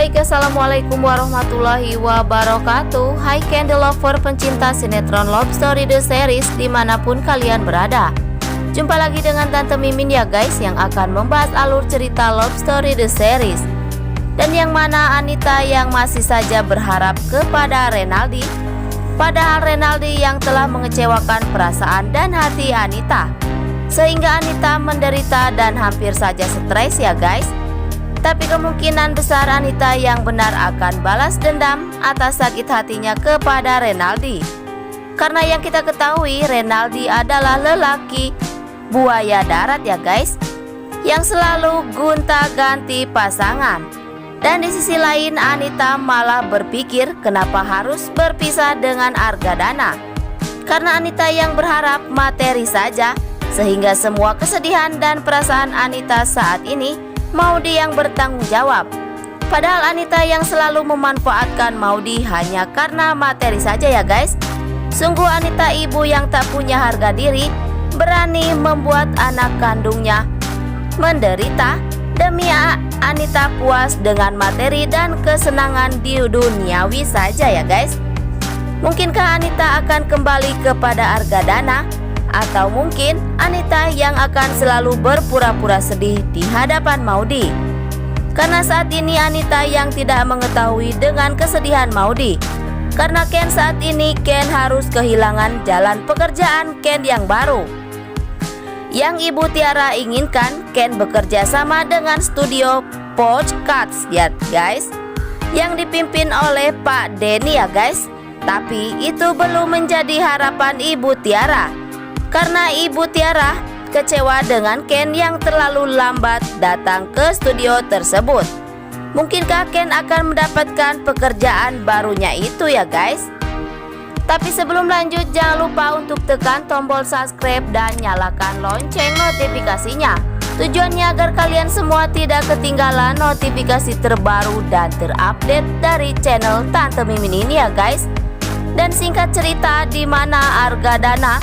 Baik, assalamualaikum warahmatullahi wabarakatuh. Hai candle lover pencinta sinetron Love Story The Series dimanapun kalian berada. Jumpa lagi dengan Tante Mimin ya guys, yang akan membahas alur cerita Love Story The Series. Dan yang mana Anita yang masih saja berharap kepada Renaldi, padahal Renaldi yang telah mengecewakan perasaan dan hati Anita, sehingga Anita menderita dan hampir saja stres ya guys. Tapi kemungkinan besar Anita yang benar akan balas dendam atas sakit hatinya kepada Renaldi. Karena yang kita ketahui, Renaldi adalah lelaki buaya darat ya guys, yang selalu gonta-ganti pasangan. Dan di sisi lain, Anita malah berpikir kenapa harus berpisah dengan Argadana. Karena Anita yang berharap materi saja, sehingga semua kesedihan dan perasaan Anita saat ini Maudy yang bertanggung jawab. Padahal Anita yang selalu memanfaatkan Maudy hanya karena materi saja ya guys. Sungguh Anita ibu yang tak punya harga diri, berani membuat anak kandungnya menderita demi Anita puas dengan materi dan kesenangan di duniawi saja ya guys. Mungkinkah Anita akan kembali kepada Argadana? Atau mungkin Anita yang akan selalu berpura-pura sedih di hadapan Maudy? Karena saat ini Anita yang tidak mengetahui dengan kesedihan Maudy. Karena Ken saat ini Ken harus kehilangan jalan pekerjaan Ken yang baru. Yang Ibu Tiara inginkan Ken bekerja sama dengan studio Poch Cuts ya guys, yang dipimpin oleh Pak Denny ya guys. Tapi itu belum menjadi harapan Ibu Tiara, karena Ibu Tiara kecewa dengan Ken yang terlalu lambat datang ke studio tersebut. Mungkinkah Ken akan mendapatkan pekerjaan barunya itu ya guys? Tapi sebelum lanjut, jangan lupa untuk tekan tombol subscribe dan nyalakan lonceng notifikasinya. Tujuannya agar kalian semua tidak ketinggalan notifikasi terbaru dan terupdate dari channel Tante Mimin ini ya guys. Dan singkat cerita, di mana Argadana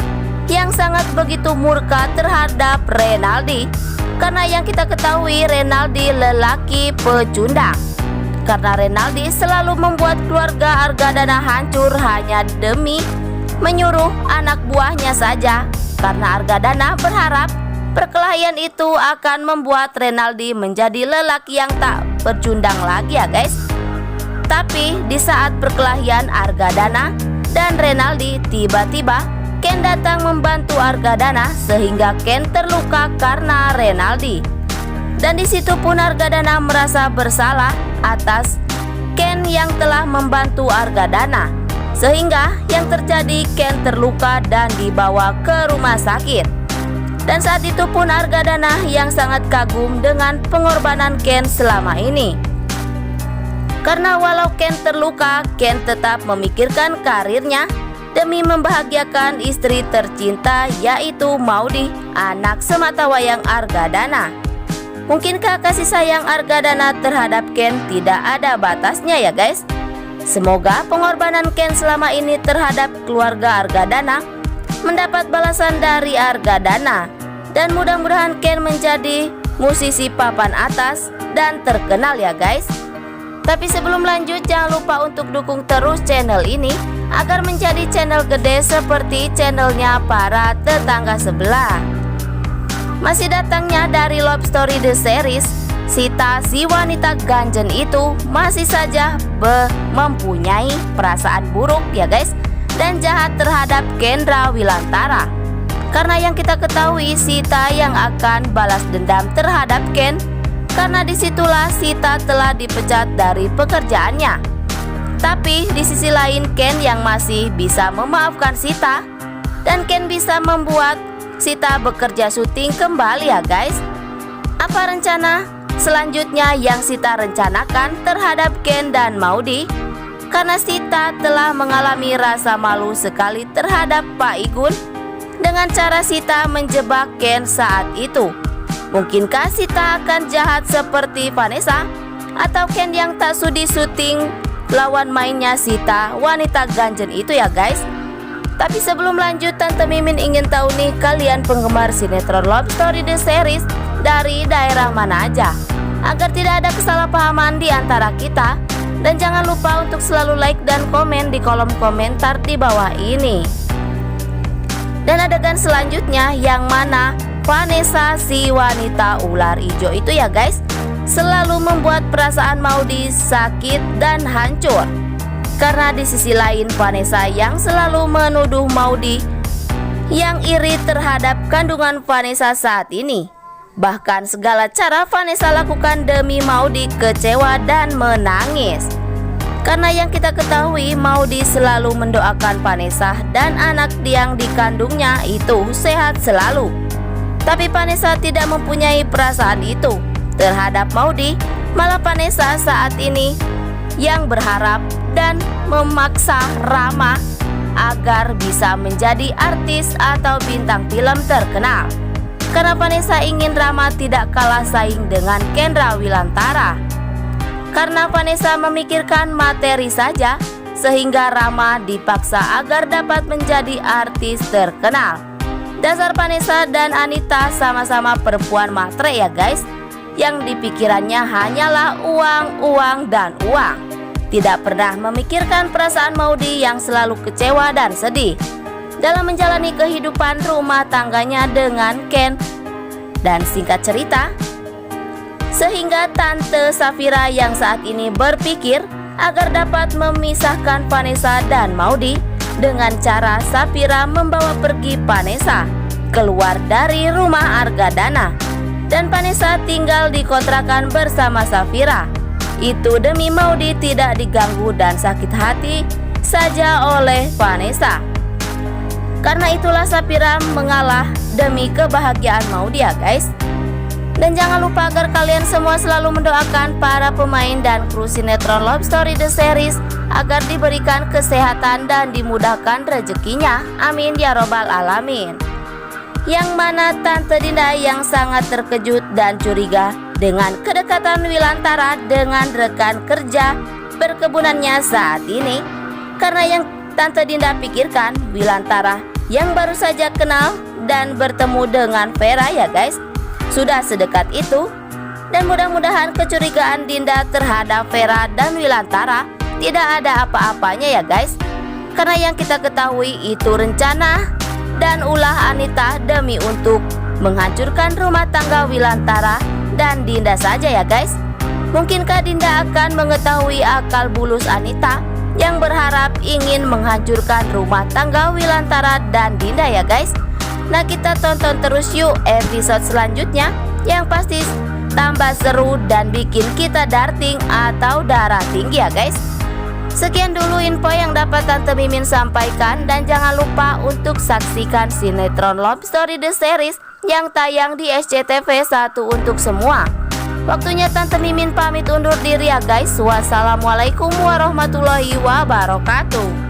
yang sangat begitu murka terhadap Renaldi, karena yang kita ketahui Renaldi lelaki pecundang. Karena Renaldi selalu membuat keluarga Argadana hancur hanya demi menyuruh anak buahnya saja. Karena Argadana berharap perkelahian itu akan membuat Renaldi menjadi lelaki yang tak pecundang lagi ya guys. Tapi di saat perkelahian Argadana dan Renaldi, tiba-tiba Ken datang membantu Argadana sehingga Ken terluka karena Renaldi. Dan di situ pun Argadana merasa bersalah atas Ken yang telah membantu Argadana, sehingga yang terjadi Ken terluka dan dibawa ke rumah sakit. Dan saat itu pun Argadana yang sangat kagum dengan pengorbanan Ken selama ini. Karena walau Ken terluka, Ken tetap memikirkan karirnya demi membahagiakan istri tercinta, yaitu Maudy, anak sematawayang Argadana. Mungkinkah kasih sayang Argadana terhadap Ken tidak ada batasnya ya guys? Semoga pengorbanan Ken selama ini terhadap keluarga Argadana mendapat balasan dari Argadana. Dan mudah-mudahan Ken menjadi musisi papan atas dan terkenal ya guys. Tapi sebelum lanjut, jangan lupa untuk dukung terus channel ini agar menjadi channel gede seperti channelnya para tetangga sebelah. Masih datangnya dari Love Story The Series, Sita si wanita ganjen itu masih saja mempunyai perasaan buruk ya guys, dan jahat terhadap Kendra Wilantara. Karena yang kita ketahui Sita yang akan balas dendam terhadap Ken, karena disitulah Sita telah dipecat dari pekerjaannya. Tapi di sisi lain Ken yang masih bisa memaafkan Sita, dan Ken bisa membuat Sita bekerja syuting kembali ya guys. Apa rencana selanjutnya yang Sita rencanakan terhadap Ken dan Maudy? Karena Sita telah mengalami rasa malu sekali terhadap Pak Igun dengan cara Sita menjebak Ken saat itu. Mungkinkah Sita akan jahat seperti Vanessa, atau Ken yang tak sudi syuting lawan mainnya Sita wanita ganjen itu ya guys? Tapi sebelum lanjut, Tante Mimin ingin tahu nih, kalian penggemar sinetron Love Story The Series dari daerah mana aja? agar tidak ada kesalahpahaman di antara kita. Dan jangan lupa untuk selalu like dan komen di kolom komentar di bawah ini. Dan adegan selanjutnya yang mana Vanessa, si wanita ular hijau itu ya guys, selalu membuat perasaan Maudy sakit dan hancur. Karena di sisi lain Vanessa yang selalu menuduh Maudy yang iri terhadap kandungan Vanessa saat ini. Bahkan segala cara Vanessa lakukan demi Maudy kecewa dan menangis. Karena yang kita ketahui Maudy selalu mendoakan Vanessa dan anak yang dikandungnya itu sehat selalu. Tapi Vanessa tidak mempunyai perasaan itu terhadap Maudy. Malah Vanessa saat ini yang berharap dan memaksa Rama agar bisa menjadi artis atau bintang film terkenal. Karena Vanessa ingin Rama tidak kalah saing dengan Kendra Wilantara. Karena Vanessa memikirkan materi saja, sehingga Rama dipaksa agar dapat menjadi artis terkenal. Dasar Vanessa dan Anita sama-sama perempuan matre ya guys, yang dipikirannya hanyalah uang, uang, dan uang. Tidak pernah memikirkan perasaan Maudy yang selalu kecewa dan sedih dalam menjalani kehidupan rumah tangganya dengan Ken. Dan singkat cerita, sehingga Tante Safira yang saat ini berpikir agar dapat memisahkan Vanessa dan Maudy dengan cara Safira membawa pergi Vanessa keluar dari rumah Argadana, dan Vanessa tinggal di kontrakan bersama Safira. Itu demi Maudy tidak diganggu dan sakit hati saja oleh Vanessa. Karena itulah Safira mengalah demi kebahagiaan Maudy ya guys. Dan jangan lupa agar kalian semua selalu mendoakan para pemain dan kru sinetron Love Story The Series agar diberikan kesehatan dan dimudahkan rezekinya. Amin ya robbal alamin. Yang mana Tante Dinda yang sangat terkejut dan curiga dengan kedekatan Wilantara dengan rekan kerja perkebunannya saat ini. Karena yang Tante Dinda pikirkan Wilantara yang baru saja kenal dan bertemu dengan Vera ya guys, sudah sedekat itu. Dan mudah-mudahan kecurigaan Dinda terhadap Vera dan Wilantara tidak ada apa-apanya ya guys. Karena yang kita ketahui itu rencana dan ulah Anita demi untuk menghancurkan rumah tangga Wilantara dan Dinda saja ya guys. Mungkinkah Dinda akan mengetahui akal bulus Anita yang berharap ingin menghancurkan rumah tangga Wilantara dan Dinda ya guys? Nah, kita tonton terus yuk episode selanjutnya yang pasti tambah seru dan bikin kita darting atau darah tinggi ya guys. Sekian dulu info yang dapat Tante Mimin sampaikan, dan jangan lupa untuk saksikan sinetron Love Story The Series yang tayang di SCTV 1 untuk semua. Waktunya Tante Mimin pamit undur diri ya guys. Wassalamualaikum warahmatullahi wabarakatuh.